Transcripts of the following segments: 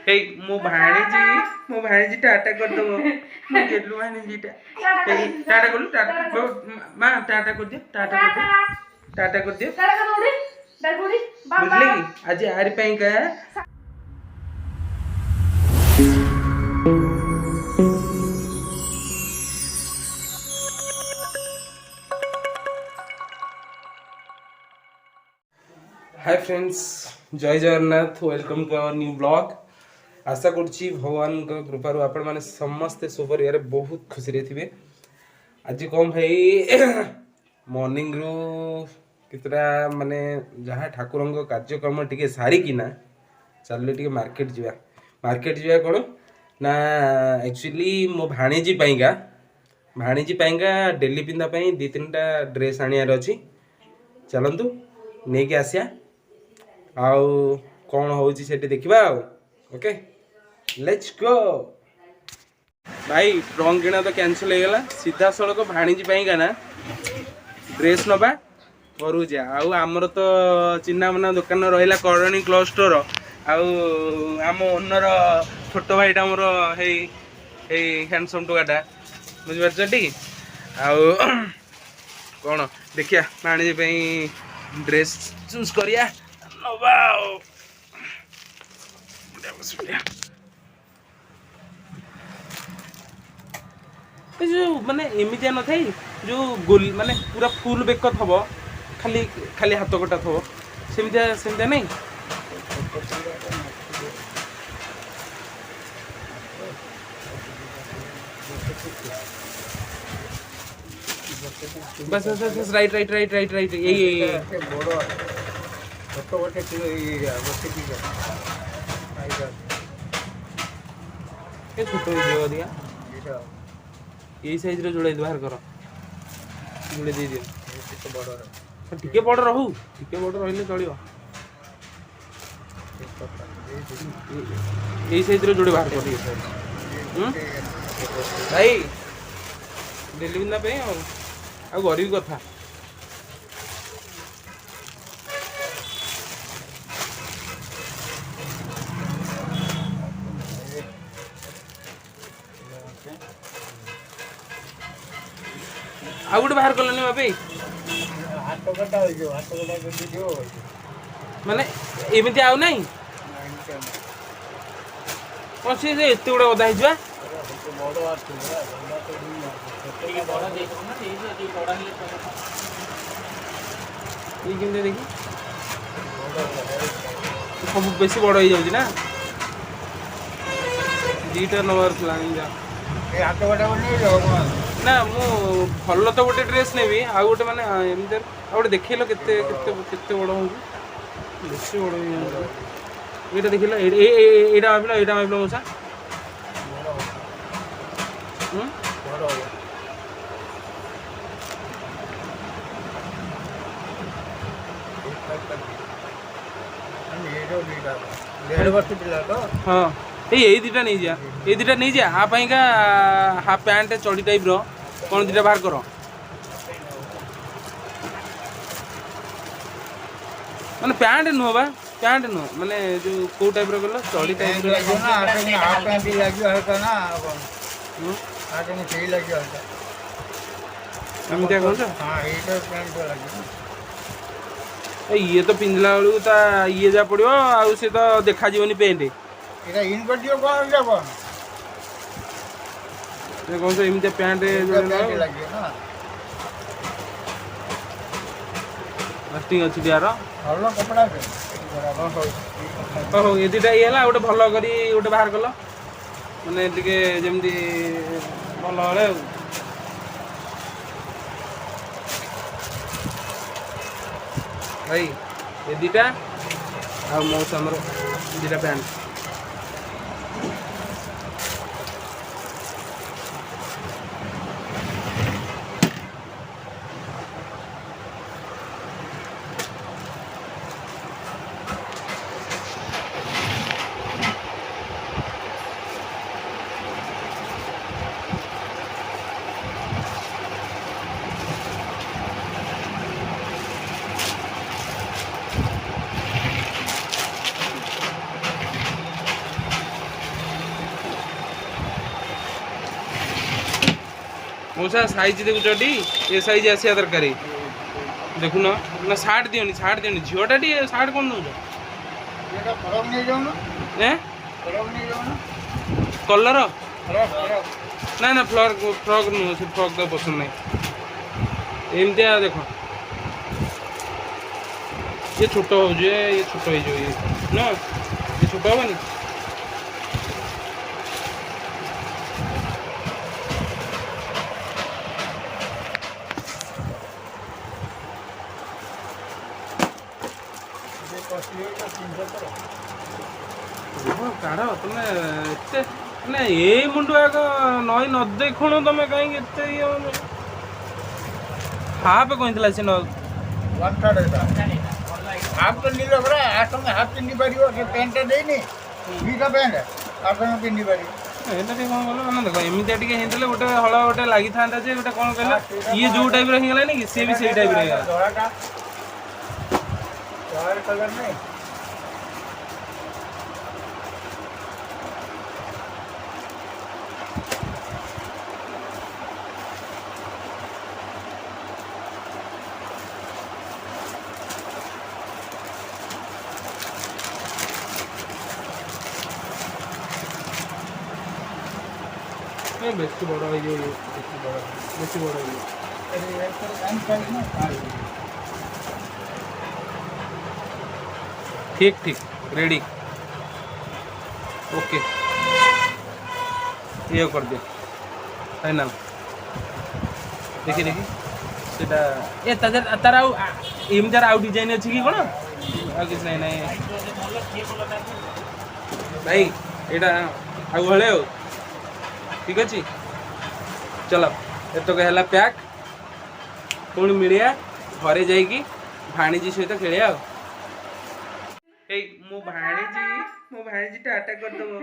हे मो भाणीजी टाटा कर दो मो गेलु भाणीजी टाटा कर टाटा मां टाटा कर दे टाटा कर दे बुझले कि आज आरी पई का हाय फ्रेंड्स जय Jagannath welcome to our new blog आशा करुच्ची भगवान कृपार आपण मैंने समस्ते सुपर बहुत खुशी रे थे आज कौन भाई मॉर्निंग रु कितना माने जहाँ ठाकुर कार्यक्रम टी सारी किना चल टे मार्केट जावा कौन ना एक्चुअली मो भाणीजी डेली पिंधा दी तीन टा ड्रेस आनियार अच्छी चलतु नहीं कि आसिया आउ कौन होची सेठी देखिबा ओके लेट्स गो भाई रंग किना तो कैंसिल हो गला सीधा सड़क भाणीजी पाइका ना ड्रेस नबा करू जा आउ हमर तो चिन्ना मना दुकान रहिला करणी क्लॉथ स्टोर आउ आम ओनर छोट भाईटा मोर हे हे हैंडसम टोकाटा बुझ परछटी आउ कौन देखिया भाणीजी पई ड्रेस चूज करिया जो माने एमितिया न थाई जो गोल माने पूरा फुल बेक थबो खाली खाली हाथ कटा थबो सेमितिया नहीं बस बस बस राइट यही छोट गोटे छोट दिया यही साइज रे जोड़े बाहर कर जोड़े दे दियो टिके बड़ रहू टिके बड़ रहिले चलियो यही साइज रे जोड़े बाहर कर भाई डेली बिंदा पे आ गरीब कथा आ गोटे बाहर कलनी बापी माने एमती आउ नहीं कौन सी एत गुड़ा गदा हो देखी सब बेसी बड़ हो जाऊँ ना दीटा नंबर जा ना मु भल तो गोटे ड्रेस नेबी आ गोटे माने एमती आ गोटे देखिल केते केते केते बड़ हो बेसी बड़ हो एटा देखिल एटा मापिल मौसा हाँ यही दीटा नहीं जा ये दीटा नहीं जा हाँ का हाफ पैंट चढ़ी टाइप रो कौन दीटा बाहर कर माने पैंट नुह बा पैंट नुह माने जो को टाइप रो गलो चढ़ी टाइप रो ना हाफ पैंट लागियो हल्का ना आटे में सही लागियो हल्का हम क्या कहू हां एटा पैंट लागियो ये तो पिंधला बेलू ता ये जा पड़ो आ से तो देखा जीवनी पेंट एटा इन कर दियो कौन जा कौन ये कौन सा इमते पैंट लागियो ना लास्टिंग अछि दियार हल्लो कपड़ा पे हो ये दिटा येला गोटे भलो करी गोटे बाहर कलो माने टिके जेमदी भलो हले भाई ये दीटा आ मौसा हमर दीटा पैंट मौसा साइज देखुचटी ए साइज आसिया दरकार देखुन ना shirt Deoni zeta T shirt कौन नौ कलर ना ना फ्रॉक नुह से फ्रॉक तो पसंद नहीं एमती देख ये छोट हो ये छोट हो ना ये छोट हेनी काढ़ तुम एत ये मुंडुआ नई न देखुण तुम कहीं हाफ कहला से हाफ तो नहीं लग रहा है तुम हाफ पिंधि पार पैंटा देनी दुईटा पैंट आप पिंधि पार कौन कल मैंने देख एमती होते गोटे हल गोटे लगी था गोटे कौन कहला ये जो टाइप रहीगलानी कि सी भी से टाइप रहीगला कलर नहीं बेसी बड़ बेसी बड़ ठीक ठीक रेडी ओके ये कर दियो है ना देखी देखी सेटा ए तार एम जार आउ डिजाइन अच्छी कि कौन आ किछ नहीं नहीं भाई एटा आउ हले हो ठीक अच्छे चलो एतक है पैक पुणी मिलिया घरे जाइकी भाणीजी सहित खेलिया मो भाणीजी टाटा करदेव मो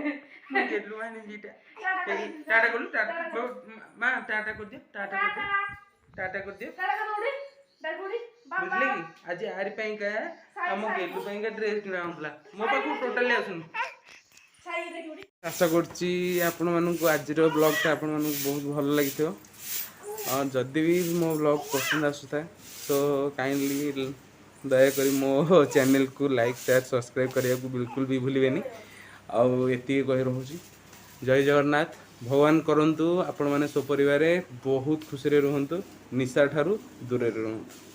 गेलु भाणीजी टाटा कलु टाटा माँ टाटा कर दियो टाटा कर दियो टाटा कर दियो बुझले कि आज यार का आम गेलु का ड्रेस किना होता मो पाखु टोटाली आसुन आशा करुच्ची आपण मानक आज ब्लॉगटा आपण मानक बहुत भल लगी जदि भी मो ब्लॉग पसंद आसुता तो काइंडली दयाकोरी मो चैनल को लाइक शेयर सब्सक्राइब करने को बिल्कुल भी भूलें आती कही रोची जय जगन्नाथ भगवान करंतु आपण माने सपरिवार बहुत खुशी रुहतु निशा ठारू दूर रुहतु।